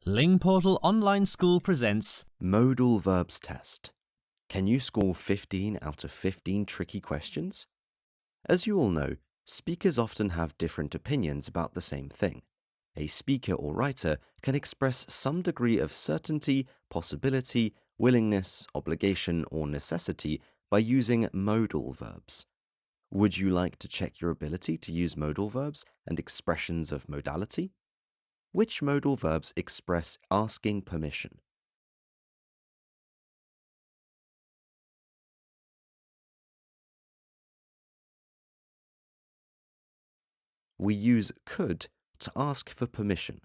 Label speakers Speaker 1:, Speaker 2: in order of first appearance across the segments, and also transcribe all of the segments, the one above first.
Speaker 1: Lingportal Online School presents
Speaker 2: Modal Verbs Test. Can you score 15 out of 15 tricky questions? As you all know, speakers often have different opinions about the same thing. A speaker or writer can express some degree of certainty, possibility, willingness, obligation, or necessity by using modal verbs. Would you like to check your ability to use modal verbs and expressions of modality? Which modal verbs express asking permission? We use could to ask for permission.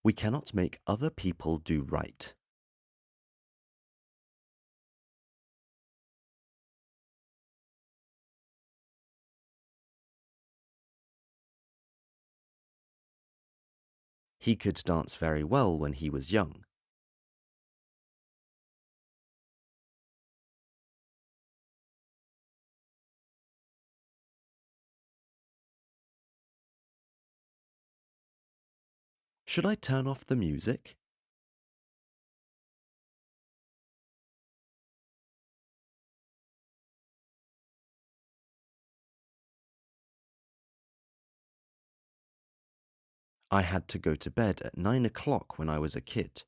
Speaker 2: We cannot make other people do right. He could dance very well when he was young. Should I turn off the music? I had to go to bed at 9 o'clock when I was a kid.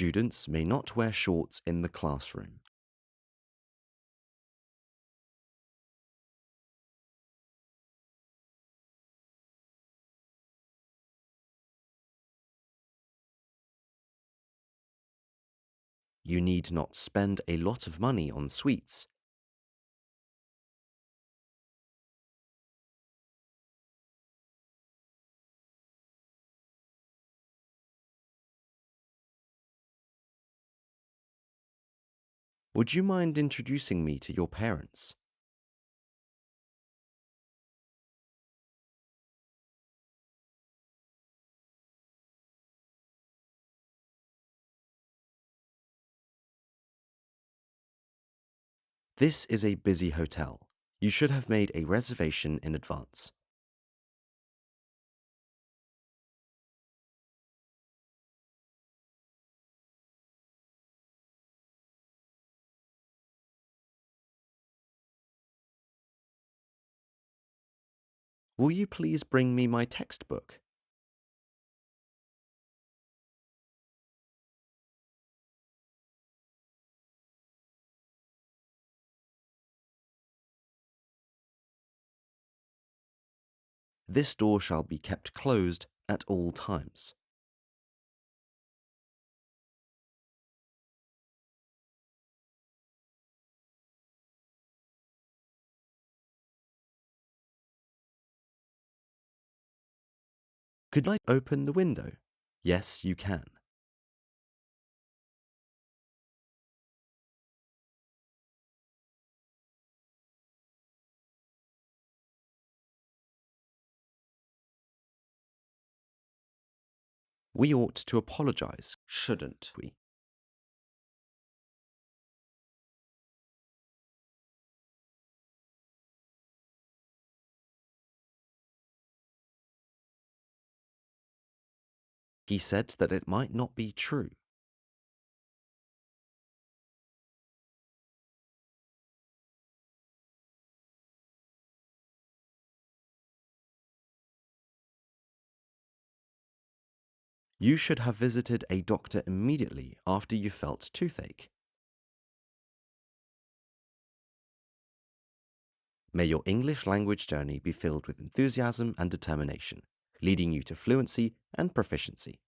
Speaker 2: Students may not wear shorts in the classroom. You need not spend a lot of money on sweets. Would you mind introducing me to your parents? This is a busy hotel. You should have made a reservation in advance. Will you please bring me my textbook? This door shall be kept closed at all times. Could I open the window? Yes, you can. We ought to apologize, shouldn't we? He said that it might not be true. You should have visited a doctor immediately after you felt toothache. May your English language journey be filled with enthusiasm and determination, leading you to fluency and proficiency.